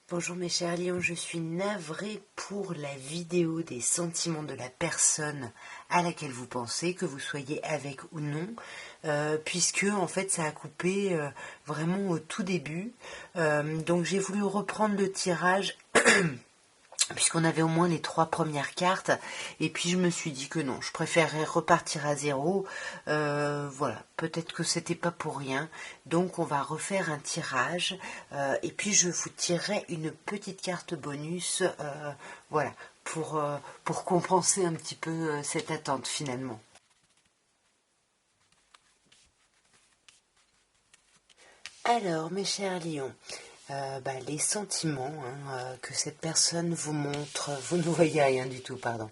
Bonjour mes chers lions, je suis navrée pour la vidéo des sentiments de la personne à laquelle vous pensez, que vous soyez avec ou non, puisque en fait ça a coupé vraiment au tout début. Donc j'ai voulu reprendre le tirage puisqu'on avait au moins les 3 premières cartes, et puis je me suis dit que non, je préférerais repartir à zéro. Voilà, peut-être que c'était pas pour rien, donc on va refaire un tirage, et puis je vous tirerai une petite carte bonus, voilà, pour compenser un petit peu cette attente finalement. Alors, mes chers lions, les sentiments que cette personne vous montre, vous ne voyez rien du tout, pardon.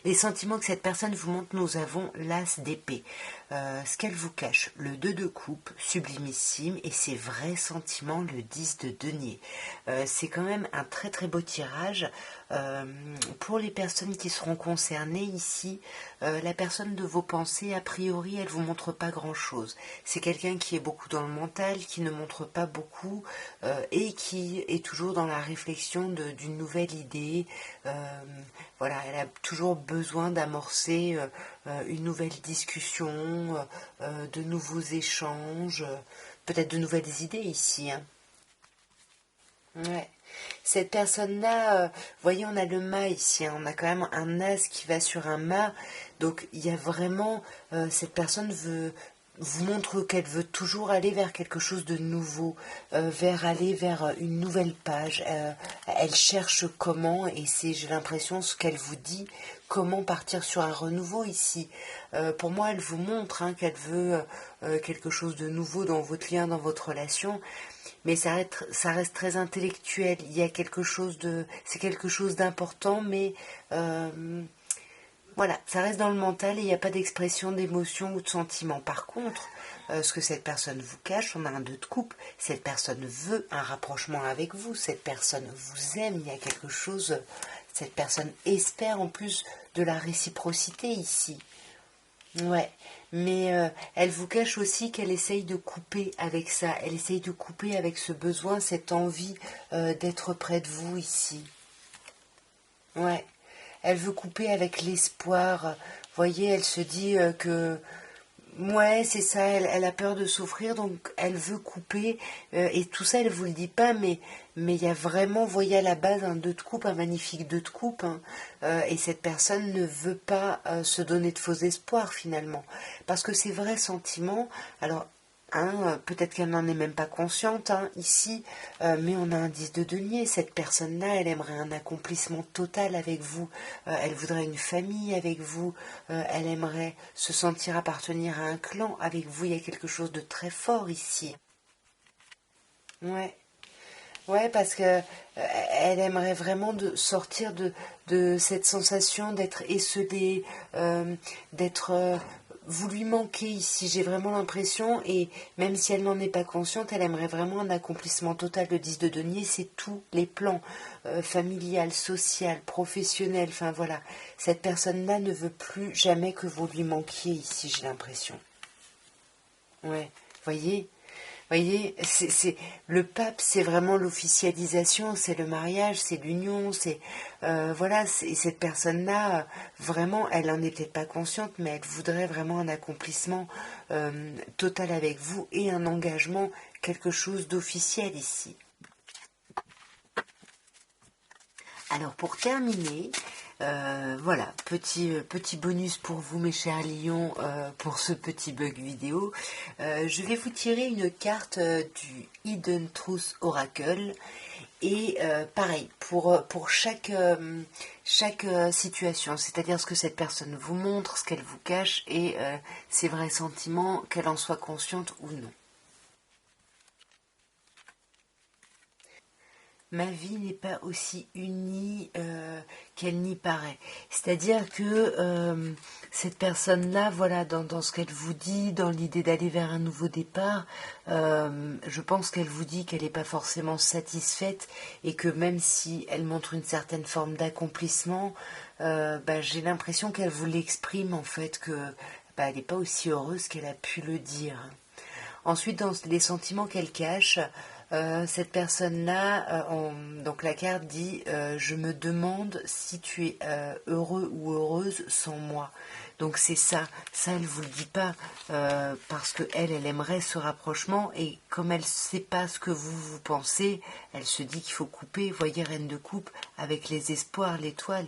Les sentiments que cette personne vous montre, nous avons l'as d'épée. Ce qu'elle vous cache, le 2 de coupe, sublimissime, et ses vrais sentiments, le 10 de denier. C'est quand même un très très beau tirage. Pour les personnes qui seront concernées ici, la personne de vos pensées, a priori, elle vous montre pas grand-chose. C'est quelqu'un qui est beaucoup dans le mental, qui ne montre pas beaucoup, et qui est toujours dans la réflexion d'une nouvelle idée. Voilà, elle a toujours besoin d'amorcer une nouvelle discussion, de nouveaux échanges, peut-être de nouvelles idées ici, hein. Ouais. Cette personne-là, vous voyez, on a le mât ici, hein, on a quand même un as qui va sur un mât, donc il y a vraiment, cette personne vous montre qu'elle veut toujours aller vers quelque chose de nouveau, aller vers une nouvelle page. Elle cherche comment, et c'est, j'ai l'impression, ce qu'elle vous dit, comment partir sur un renouveau ici. Pour moi, elle vous montre qu'elle veut quelque chose de nouveau dans votre lien, dans votre relation. Mais ça reste très intellectuel. Il y a quelque chose c'est quelque chose d'important, mais voilà, ça reste dans le mental et il n'y a pas d'expression d'émotion ou de sentiment. Par contre, ce que cette personne vous cache, on a un 2 de coupe. Cette personne veut un rapprochement avec vous. Cette personne vous aime. Il y a quelque chose. Cette personne espère en plus de la réciprocité ici. Ouais, mais elle vous cache aussi qu'elle essaye de couper avec ça. Elle essaye de couper avec ce besoin, cette envie d'être près de vous ici. Ouais, elle veut couper avec l'espoir. Vous voyez, elle se dit que ouais, c'est ça, elle a peur de souffrir, donc elle veut couper, et tout ça, elle vous le dit pas, mais il y a vraiment, vous voyez à la base un 2 de coupe, un magnifique 2 de coupe, hein, et cette personne ne veut pas se donner de faux espoirs finalement, parce que ses vrais sentiments, alors, peut-être qu'elle n'en est même pas consciente ici, mais on a un 10 de denier. Cette personne-là, elle aimerait un accomplissement total avec vous. Elle voudrait une famille avec vous. Elle aimerait se sentir appartenir à un clan avec vous. Il y a quelque chose de très fort ici. Ouais. Ouais, parce que elle aimerait vraiment sortir de cette sensation d'être esselée, d'être vous lui manquez ici, j'ai vraiment l'impression, et même si elle n'en est pas consciente, elle aimerait vraiment un accomplissement total. Le 10 de denier, c'est tous les plans, familial, social, professionnel, enfin voilà. Cette personne-là ne veut plus jamais que vous lui manquiez ici, j'ai l'impression. Ouais, voyez, le pape, c'est vraiment l'officialisation, c'est le mariage, c'est l'union, c'est voilà, cette personne-là, vraiment, elle en est peut-être pas consciente, mais elle voudrait vraiment un accomplissement total avec vous et un engagement, quelque chose d'officiel ici. Alors pour terminer, voilà, petit bonus pour vous mes chers lions, pour ce petit bug vidéo. Je vais vous tirer une carte du Hidden Truth Oracle. Et pareil, pour chaque situation, c'est-à-dire ce que cette personne vous montre, ce qu'elle vous cache et ses vrais sentiments, qu'elle en soit consciente ou non. Ma vie n'est pas aussi unie qu'elle n'y paraît. C'est-à-dire que cette personne-là, voilà, dans ce qu'elle vous dit, dans l'idée d'aller vers un nouveau départ, je pense qu'elle vous dit qu'elle n'est pas forcément satisfaite et que même si elle montre une certaine forme d'accomplissement, j'ai l'impression qu'elle vous l'exprime en fait, que elle n'est pas aussi heureuse qu'elle a pu le dire. Ensuite, dans les sentiments qu'elle cache, Cette personne-là, donc la carte dit je me demande si tu es heureux ou heureuse sans moi. Donc c'est ça elle vous le dit pas parce que elle aimerait ce rapprochement et comme elle sait pas ce que vous pensez, elle se dit qu'il faut couper. Voyez, reine de coupe avec les espoirs, l'étoile.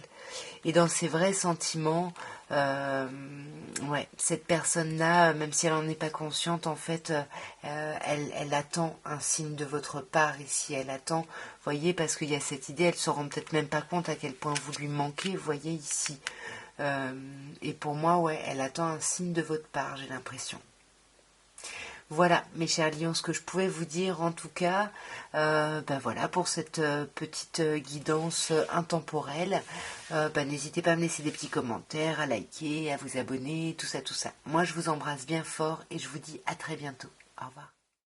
Et dans ses vrais sentiments, ouais, cette personne-là, même si elle n'en est pas consciente, en fait, elle attend un signe de votre part ici. Elle attend, voyez, parce qu'il y a cette idée, elle ne se rend peut-être même pas compte à quel point vous lui manquez, voyez ici. Et pour moi, ouais, elle attend un signe de votre part, j'ai l'impression. Voilà, mes chers lions, ce que je pouvais vous dire en tout cas, ben voilà, pour cette petite guidance intemporelle. N'hésitez pas à me laisser des petits commentaires, à liker, à vous abonner, tout ça, tout ça. Moi, je vous embrasse bien fort et je vous dis à très bientôt. Au revoir.